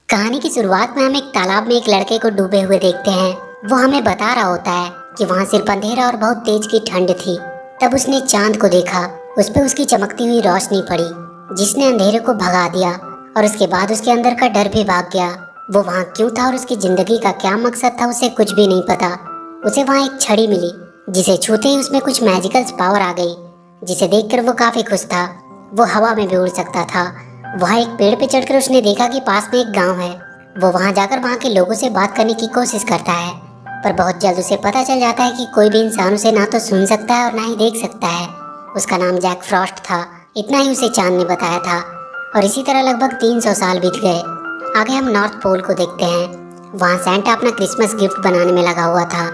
कहानी की शुरुआत में हम एक तालाब में एक लड़के को डूबे हुए देखते हैं। वो हमें बता रहा होता है कि वहाँ सिर्फ अंधेरा और बहुत तेज की ठंड थी। तब उसने चांद को देखा, उस पर उसकी चमकती हुई रोशनी पड़ी जिसने अंधेरे को भगा दिया और उसके बाद उसके अंदर का डर भी भाग गया। वो वहाँ क्यों था और उसकी जिंदगी का क्या मकसद था उसे कुछ भी नहीं पता। उसे वहाँ एक छड़ी मिली जिसे छूते ही उसमें कुछ मैजिकल पावर आ गई, जिसे देखकर वो काफी खुश था। वो हवा में भी उड़ सकता था। वहाँ एक पेड़ पे चढ़कर उसने देखा कि पास में एक गांव है। वो वहाँ जाकर वहाँ के लोगों से बात करने की कोशिश करता है, पर बहुत जल्द उसे पता चल जाता है कि कोई भी इंसान उसे ना तो सुन सकता है और ना ही देख सकता है। उसका नाम जैक फ्रॉस्ट था, इतना ही उसे चांद ने बताया था। और इसी तरह लगभग 300 साल बीत गए। आगे हम नॉर्थ पोल को देखते हैं। वहाँ सैंटा अपना क्रिसमस गिफ्ट बनाने में लगा हुआ था।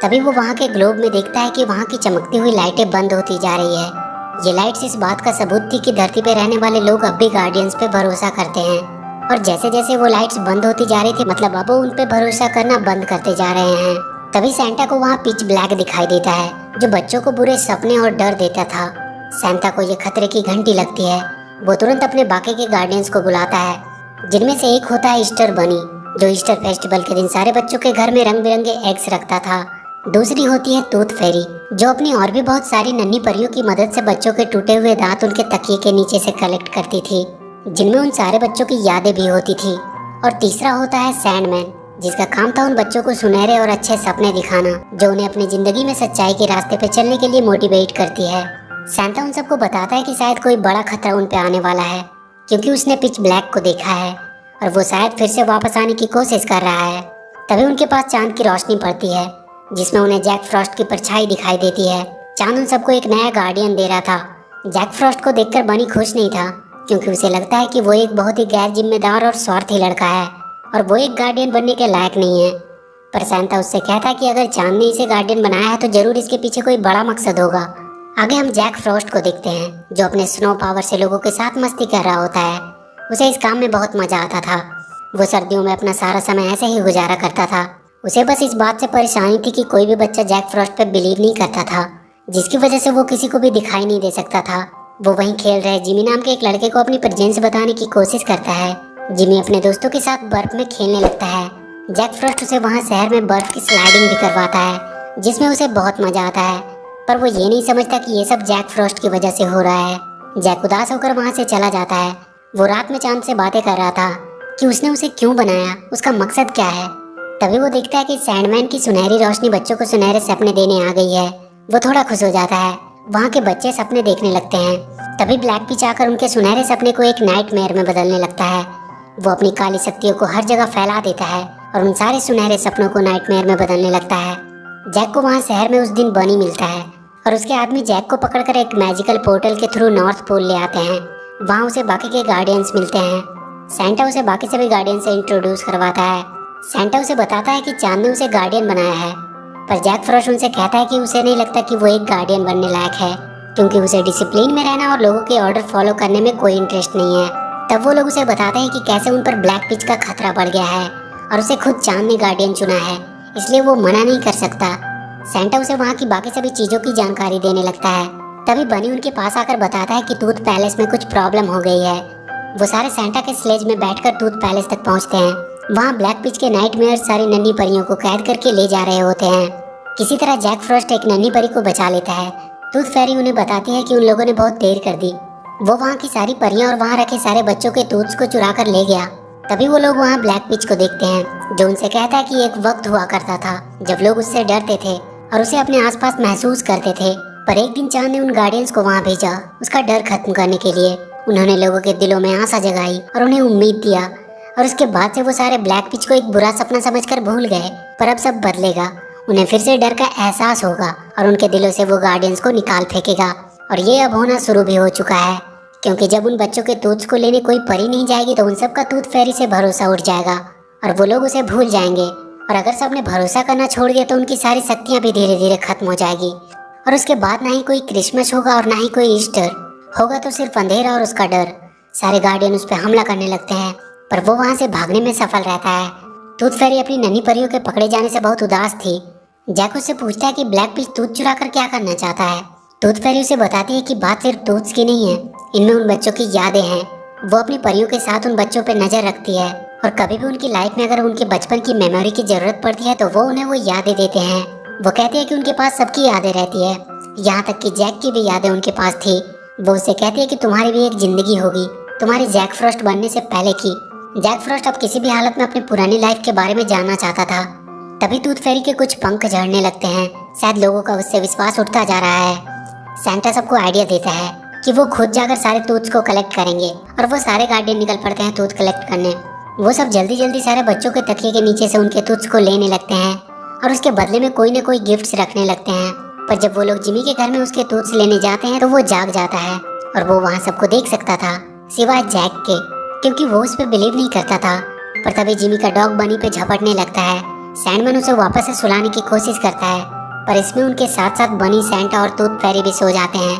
तभी वो वहाँ के ग्लोब में देखता है कि वहाँ की चमकती हुई लाइटें बंद होती जा रही है। ये लाइट्स इस बात का सबूत थी कि धरती पे रहने वाले लोग अब भी गार्डियंस पे भरोसा करते हैं। और जैसे जैसे वो लाइट्स बंद होती जा रही थी, मतलब अब वो उन पे भरोसा करना बंद करते जा रहे हैं। तभी सैंटा को वहाँ पिच ब्लैक दिखाई देता है, जो बच्चों को बुरे सपने और डर देता था। सैंटा को ये खतरे की घंटी लगती है। वो तुरंत अपने बाकी के गार्डियंस को बुलाता है, जिनमें से एक होता है ईस्टर बनी, जो ईस्टर फेस्टिवल के दिन सारे बच्चों के घर में रंग बिरंगे एग्स रखता था। दूसरी होती है टूथ फेरी, जो अपनी और भी बहुत सारी नन्ही परियों की मदद से बच्चों के टूटे हुए दांत उनके तकिए के नीचे से कलेक्ट करती थी, जिनमें उन सारे बच्चों की यादें भी होती थी। और तीसरा होता है सैंडमैन, जिसका काम था उन बच्चों को सुनहरे और अच्छे सपने दिखाना, जो उन्हें अपनी जिंदगी में सच्चाई के रास्ते पे चलने के लिए मोटिवेट करती है। सैंटा उन सबको बताता है कि शायद कोई बड़ा खतरा उन पे आने वाला है, क्योंकि उसने पिच ब्लैक को देखा है और वो शायद फिर से वापस आने की कोशिश कर रहा है। तभी उनके पास चांद की रोशनी पड़ती है, जिसमें उन्हें जैक फ्रॉस्ट की परछाई दिखाई देती है। चांद उन सबको एक नया गार्डियन दे रहा था। जैक फ्रॉस्ट को देखकर बनी खुश नहीं था, क्योंकि उसे लगता है कि वो एक बहुत ही गैर जिम्मेदार और स्वार्थी लड़का है और वो एक गार्डियन बनने के लायक नहीं है। पर सैंटा उससे कहता है कि अगर चांद ने इसे गार्डियन बनाया है तो जरूर इसके पीछे कोई बड़ा मकसद होगा। आगे हम जैक फ्रॉस्ट को देखते हैं, जो अपने स्नो पावर से लोगों के साथ मस्ती कर रहा होता है। उसे इस काम में बहुत मजा आता था। वो सर्दियों में अपना सारा समय ऐसे ही गुजारा करता था। उसे बस इस बात से परेशानी थी कि कोई भी बच्चा जैक फ्रॉस्ट पे बिलीव नहीं करता था, जिसकी वजह से वो किसी को भी दिखाई नहीं दे सकता था। वो वहीं खेल रहे जिमी नाम के एक लड़के को अपनी प्रेजेंस बताने की कोशिश करता है। जिमी अपने दोस्तों के साथ बर्फ में खेलने लगता है। जैक फ्रॉस्ट उसे वहाँ शहर में बर्फ की स्लाइडिंग भी करवाता है, जिसमें उसे बहुत मजा आता है। पर वो ये नहीं समझता कि ये सब जैक फ्रॉस्ट की वजह से हो रहा है। जैक उदास होकर वहाँ से चला जाता है। वो रात में चांद से बातें कर रहा था कि उसने उसे क्यों बनाया, उसका मकसद क्या है। तभी वो देखता है कि सैंडमैन की सुनहरी रोशनी बच्चों को सुनहरे सपने देने आ गई है। वो थोड़ा खुश हो जाता है। वहाँ के बच्चे सपने देखने लगते हैं। तभी ब्लैक पिच आकर उनके सुनहरे सपने को एक नाइटमेयर में बदलने लगता है। वो अपनी काली शक्तियों को हर जगह फैला देता है और उन सारे सुनहरे सपनों को नाइटमेयर में बदलने लगता है। जैक को वहाँ शहर में उस दिन बनी मिलता है और उसके आदमी जैक को पकड़कर एक मैजिकल पोर्टल के थ्रू नॉर्थ पोल ले आते हैं। वहाँ उसे बाकी के गार्डियंस मिलते हैं। सैंटा उसे बाकी सभी गार्डियन से इंट्रोड्यूस करवाता है। सैंटा उसे बताता है कि चांद ने उसे गार्डियन बनाया है, पर जैक फ्रॉस्ट उनसे कहता है कि उसे नहीं लगता कि वो एक गार्डियन बनने लायक है, क्योंकि उसे डिसिप्लिन में रहना और लोगों के ऑर्डर फॉलो करने में कोई इंटरेस्ट नहीं है। तब वो लोग उसे बताते हैं कि कैसे उन पर ब्लैक पिच का खतरा बढ़ गया है और उसे खुद चांद ने गार्डियन चुना है, इसलिए वो मना नहीं कर सकता। सैंटा उसे वहाँ की बाकी सभी चीजों की जानकारी देने लगता है। तभी बनी उनके पास आकर बताता है कि टूथ पैलेस में कुछ प्रॉब्लम हो गई है। वो सारे सैंटा के स्लेज में बैठकर टूथ पैलेस तक पहुँचते हैं। वहाँ ब्लैक पिच के नाइटमेयर सारी नन्ही परियों को कैद करके ले जा रहे होते हैं। किसी तरह जैक फ्रॉस्ट एक नन्ही परी को बचा लेता है। टूथ फेरी उन्हें बताती है कि उन लोगों ने बहुत देर कर दी। वो वहाँ की सारी परियां और वहाँ रखे सारे बच्चों के टूथ्स को चुरा कर ले गया। तभी वो लोग वहाँ ब्लैक पिच को देखते हैं, जो उनसे कहता है कि एक वक्त हुआ करता था जब लोग उससे डरते थे और उसे अपने आसपास महसूस करते थे। पर एक दिन चांद ने उन गार्डियंस को वहाँ भेजा उसका डर खत्म करने के लिए। उन्होंने लोगों के दिलों में आशा जगाई और उन्हें उम्मीद दिया, और उसके बाद से वो सारे ब्लैक पिच को एक बुरा सपना समझकर भूल गए। पर अब सब बदलेगा। उन्हें फिर से डर का एहसास होगा और उनके दिलों से वो गार्डियंस को निकाल फेंकेगा। और ये अब होना शुरू भी हो चुका है, क्योंकि जब उन बच्चों के टूथ्स को लेने कोई परी नहीं जाएगी तो उन सब का टूथ फेरी से भरोसा उठ जाएगा और वो लोग उसे भूल जाएंगे। और अगर सबने भरोसा करना छोड़ दिया तो उनकी सारी शक्तियाँ भी धीरे धीरे खत्म हो जाएगी। और उसके बाद ना ही कोई क्रिसमस होगा और ना ही कोई ईस्टर होगा, तो सिर्फ अंधेरा और उसका डर। सारे गार्डियन उस पर हमला करने लगते हैं, पर वो वहाँ से भागने में सफल रहता है। टूथ फेरी अपनी नन्ही परियों के पकड़े जाने से बहुत उदास थी। जैक उससे पूछता है कि ब्लैक पिच टूथ चुरा कर क्या करना चाहता है। टूथ फेरी उसे बताती है कि बात सिर्फ टूथ्स की नहीं है, इनमें उन बच्चों की यादें हैं। वो अपनी परियों के साथ उन बच्चों पर नजर रखती है और कभी भी उनकी लाइफ में अगर उनके बचपन की मेमोरी की जरूरत पड़ती है तो वो उन्हें वो यादें देते हैं। वो कहते हैं कि उनके पास सबकी यादें रहती है, यहाँ तक कि जैक की भी यादें उनके पास थी। वो उससे कहती है कि तुम्हारी भी एक जिंदगी होगी, तुम्हारी जैक फ्रॉस्ट बनने से पहले की। जैक फ्रॉस्ट अब किसी भी हालत में अपनी पुरानी लाइफ के बारे में जानना चाहता था। तभी टूथ फेरी के कुछ पंख झड़ने लगते हैं। शायद लोगों का उससे विश्वास उठता जा रहा है। सैंटा सबको आइडिया देता है कि वो खुद जाकर सारे टूथ्स को कलेक्ट करेंगे और वो सारे गार्डियन निकल पड़ते हैं टूथ कलेक्ट करने। वो सब जल्दी जल्दी सारे बच्चों के तकिए के नीचे से उनके टूथ्स को लेने लगते हैं और उसके बदले में कोई न कोई गिफ्ट्स रखने लगते हैं। पर जब वो लोग जिमी के घर में उसके टूथ्स लेने जाते हैं तो वो जाग जाता है और वो वहाँ सबको देख सकता था सिवाय जैक के, क्योंकि वो उस पर बिलीव नहीं करता था। पर तभी जिमी का डॉग बनी पे झपटने लगता है। सैंडमैन उसे वापस से सुलाने की कोशिश करता है, पर इसमें उनके साथ साथ बनी, सैंटा और टूथ फेरी भी सो जाते हैं।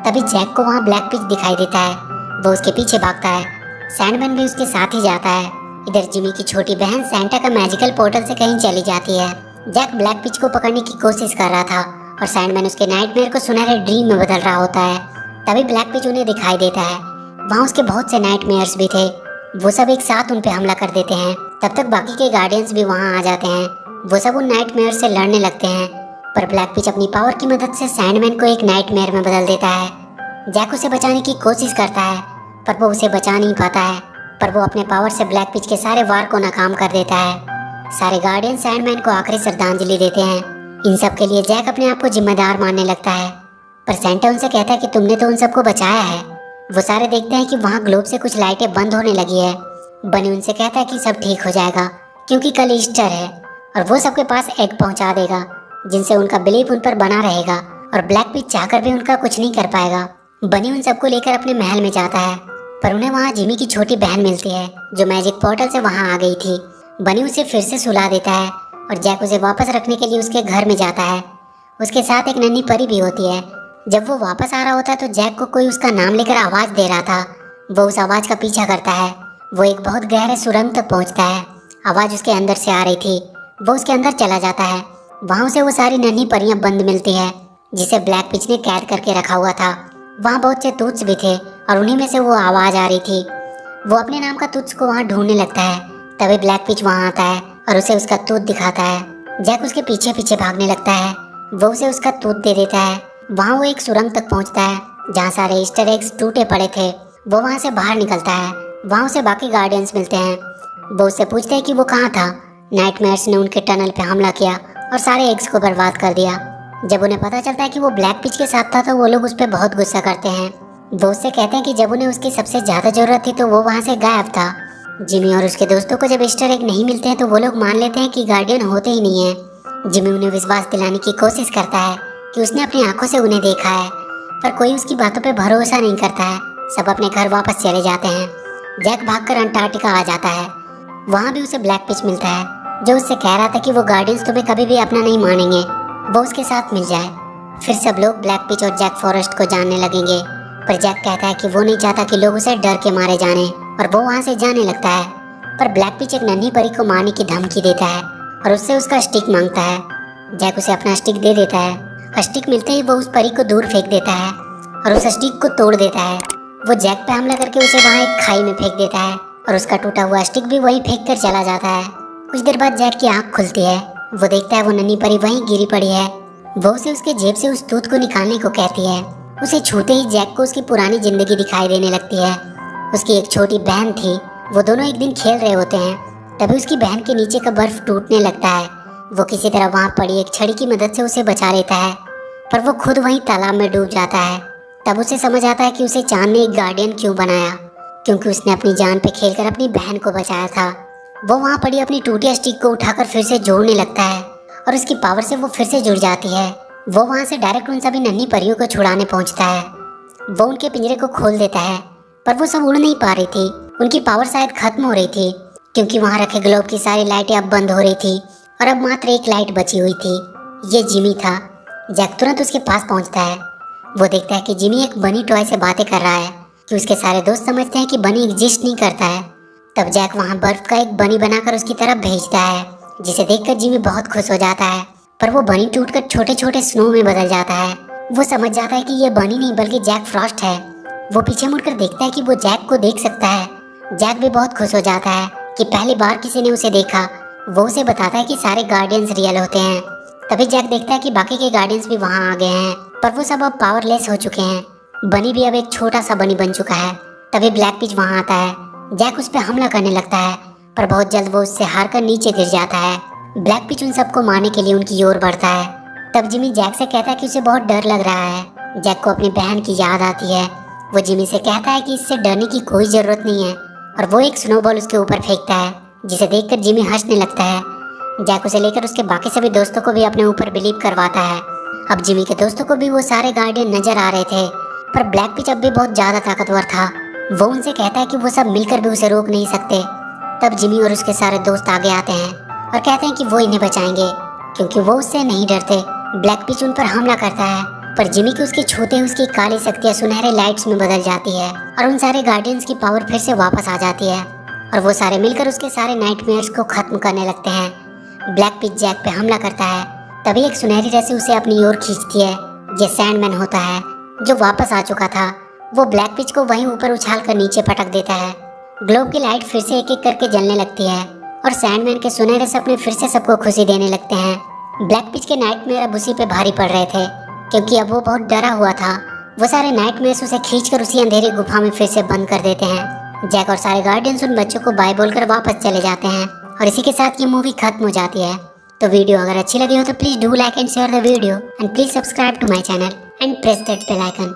तभी जैक को वहाँ ब्लैक पिच दिखाई देता है। वो उसके पीछे भागता है। सैंडमैन भी उसके साथ ही जाता है। इधर जिमी की छोटी बहन सैंटा का मैजिकल पोर्टल से कहीं चली जाती है। जैक ब्लैक पिच को पकड़ने की कोशिश कर रहा था और सैंडमैन उसके नाइटमेयर को सुनहरे ड्रीम में बदल रहा होता है। तभी ब्लैक पिच उन्हें दिखाई देता है। वहाँ उसके बहुत से नाइटमेयर्स भी थे। वो सब एक साथ उन पे हमला कर देते हैं। तब तक बाकी के गार्डियंस भी वहाँ आ जाते हैं। वो सब उन नाइटमेयर से लड़ने लगते हैं, पर ब्लैक पिच अपनी पावर की मदद से सैंडमैन को एक नाइटमेयर में बदल देता है। जैक उसे बचाने की कोशिश करता है, पर वो उसे बचा नहीं पाता है। पर वो अपने पावर से ब्लैक पिच के सारे वार को नाकाम कर देता है। सारे गार्डियन सैंडमैन को आखिरी श्रद्धांजलि देते हैं। इन सब के लिए जैक अपने आप को जिम्मेदार मानने लगता है, पर सैंटा उनसे कहता है कि तुमने तो उन सबको बचाया है। वो सारे देखते हैं कि वहाँ ग्लोब से कुछ लाइटें बंद होने लगी है। बनी उनसे कहता है कि सब ठीक हो जाएगा क्योंकि कल ईस्टर है और वो सबके पास एग पहुँचा देगा, जिनसे उनका बिलीव उन पर बना रहेगा और ब्लैक पिच चाहकर भी उनका कुछ नहीं कर पाएगा। बनी उन सबको लेकर अपने महल में जाता है, पर उन्हें वहाँ जिमी की छोटी बहन मिलती है जो मैजिक पोर्टल से वहाँ आ गई थी। बनी उसे फिर से सुला देता है और जैक उसे वापस रखने के लिए उसके घर में जाता है। उसके साथ एक नन्ही परी भी होती है। जब वो वापस आ रहा होता है तो जैक को कोई उसका नाम लेकर आवाज़ दे रहा था। वो उस आवाज़ का पीछा करता है। वो एक बहुत गहरे सुरंग तक पहुँचता है। आवाज़ उसके अंदर से आ रही थी। वो उसके अंदर चला जाता है। वहाँ उसे वो सारी नन्ही परियां बंद मिलती है जिसे ब्लैक पिच ने कैद करके रखा हुआ था। वहाँ बहुत से टूथ्स भी थे और उन्हीं में से वो आवाज़ आ रही थी। वो अपने नाम का टूथ्स को वहाँ ढूंढने लगता है। तभी ब्लैक पिच वहाँ आता है और उसे उसका टूथ दिखाता है। जैक उसके पीछे पीछे भागने लगता है। वो उसे उसका टूथ दे देता है। वहाँ वो एक सुरंग तक पहुँचता है जहाँ सारे ईस्टर एग्स टूटे पड़े थे। वो वहाँ से बाहर निकलता है। वहाँ उसे बाकी गार्डियंस मिलते हैं। वो उससे पूछते हैं कि वो कहाँ था। नाइटमेयर्स ने उनके टनल पे हमला किया और सारे एग्स को बर्बाद कर दिया। जब उन्हें पता चलता है कि वो ब्लैक पिच के साथ था तो वो लोग उस पर बहुत गुस्सा करते हैं। वो उससे कहते हैं कि जब उन्हें उसकी सबसे ज़्यादा ज़रूरत थी तो वो वहाँ से गायब था। जिमी और उसके दोस्तों को जब ईस्टर एग नहीं मिलते हैं तो वो लोग मान लेते हैं कि गार्डियन होते ही नहीं है। जिमी उन्हें विश्वास दिलाने की कोशिश करता है कि उसने अपनी आंखों से उन्हें देखा है, पर कोई उसकी बातों पे भरोसा नहीं करता है। सब अपने घर वापस चले जाते हैं। जैक भागकर अंटार्कटिका आ जाता है। वहाँ भी उसे ब्लैक पिच मिलता है जो उससे कह रहा था कि वो गार्डियंस तुम्हें कभी भी अपना नहीं मानेंगे, वो उसके साथ मिल जाए। फिर सब लोग ब्लैक पिच और जैक फॉरेस्ट को जानने लगेंगे, पर जैक कहता है कि वो नहीं चाहता कि लोग उसे डर के मारे जाने और वो वहाँ से जाने लगता है। पर ब्लैक पिच एक नन्ही परी को मारने की धमकी देता है और उससे उसका स्टिक मांगता है। जैक उसे अपना स्टिक दे देता है। स्टिक मिलते ही वो उस परी को दूर फेंक देता है और उस स्टिक को तोड़ देता है। वो जैक पे हमला करके उसे वहाँ एक खाई में फेंक देता है और उसका टूटा हुआ स्टिक भी वहीं फेंक कर चला जाता है। कुछ देर बाद जैक की आँख खुलती है। वो देखता है वो नन्ही परी वहीं गिरी पड़ी है। वो उसे उसके जेब से उस टूथ को निकालने को कहती है। उसे छूते ही जैक को उसकी पुरानी जिंदगी दिखाई देने लगती है। उसकी एक छोटी बहन थी। वो दोनों एक दिन खेल रहे होते हैं। तभी उसकी बहन के नीचे का बर्फ टूटने लगता है। वो किसी तरह वहाँ पड़ी एक छड़ी की मदद से उसे बचा लेता है, पर वो खुद वहीं तालाब में डूब जाता है। तब उसे समझ आता है कि उसे चांद ने एक गार्डियन क्यों बनाया, क्योंकि उसने अपनी जान पे खेलकर अपनी बहन को बचाया था। वो वहाँ पड़ी अपनी टूटी स्टिक को उठाकर फिर से जोड़ने लगता है और उसकी पावर से वो फिर से जुड़ जाती है। वो वहाँ से डायरेक्ट उन सभी नन्ही परियों को छुड़ाने पहुँचता है। वो उनके पिंजरे को खोल देता है, पर वो सब उड़ नहीं पा रही थी। उनकी पावर शायद खत्म हो रही थी, क्योंकि वहाँ रखे ग्लोब की सारी लाइटें अब बंद हो रही थी और अब मात्र एक लाइट बची हुई थी। ये जिमी था। जैक तुरंत उसके पास पहुँचता है। वो देखता है कि जिमी एक बनी टॉय से बातें कर रहा है कि उसके सारे दोस्त समझते हैं कि बनी एग्जिस्ट नहीं करता है। तब जैक वहाँ बर्फ का एक बनी बनाकर उसकी तरफ भेजता है, जिसे देखकर जिमी बहुत खुश हो जाता है। पर वो बनी टूटकर छोटे छोटे स्नो में बदल जाता है। वो समझ जाता है कि ये बनी नहीं बल्कि जैक फ्रॉस्ट है। वो पीछे मुड़कर देखता है कि वो जैक को देख सकता है। जैक भी बहुत खुश हो जाता है कि पहली बार किसी ने उसे देखा। वो उसे बताता है कि सारे गार्डियंस रियल होते हैं। तभी जैक देखता है कि बाकी के गार्डियंस भी वहाँ आ गए हैं, पर वो सब अब पावरलेस हो चुके हैं। बनी भी अब एक छोटा सा बनी बन चुका है। तभी ब्लैक पिच वहाँ आता है। जैक उस पर हमला करने लगता है, पर बहुत जल्द वो उससे हार कर नीचे गिर जाता है। ब्लैक पिच उन सबको मारने के लिए उनकी ओर बढ़ता है। तब जिमी जैक से कहता है कि उसे बहुत डर लग रहा है। जैक को अपनी बहन की याद आती है। वो जिमी से कहता है कि इससे डरने की कोई जरूरत नहीं है, और वो एक स्नोबॉल उसके ऊपर फेंकता है, जिसे देखकर जिमी हंसने लगता है। जैक उसे लेकर उसके बाकी सभी दोस्तों को भी अपने ऊपर बिलीव करवाता है। अब जिमी के दोस्तों को भी वो सारे गार्डियन नजर आ रहे थे, पर ब्लैक पिच अब भी बहुत ज्यादा ताकतवर था। वो उनसे कहता है कि वो सब मिलकर भी उसे रोक नहीं सकते। तब जिमी और उसके सारे दोस्त आगे आते हैं और कहते हैं कि वो इन्हें बचाएंगे, क्योंकि वो उससे नहीं डरते। ब्लैक पिच उन पर हमला करता है, पर जिमी की उसके छूते ही उसकी काली शक्तियाँ सुनहरे लाइट्स में बदल जाती है और उन सारे गार्डियंस की पावर फिर से वापस आ जाती है, और वो सारे मिलकर उसके सारे नाइटमेयर्स को खत्म करने लगते हैं। ब्लैक पिच जैक पे हमला करता है। तभी एक सुनहरी रस्सी उसे अपनी ओर खींचती है। ये सैंडमैन होता है, जो वापस आ चुका था। वो ब्लैक पिच को वहीं ऊपर उछाल कर नीचे पटक देता है। ग्लोब की लाइट फिर से एक एक करके जलने लगती है, और सैंडमैन के सुनहरे सपने फिर से सबको खुशी देने लगते हैं। ब्लैक पिच के नाइटमेयर अब उसी पे भारी पड़ रहे थे, क्योंकि अब वो बहुत डरा हुआ था। वो सारे नाइटमेयर्स उसे खींचकर उसी अंधेरी गुफा में फिर से बंद कर देते हैं। जैक और सारे गार्डियंस उन बच्चों को बाय बोलकर वापस चले जाते हैं, और इसी के साथ ये मूवी खत्म हो जाती है। तो वीडियो अगर अच्छी लगी हो तो please do like and share the video, and please subscribe to my channel and press that bell icon.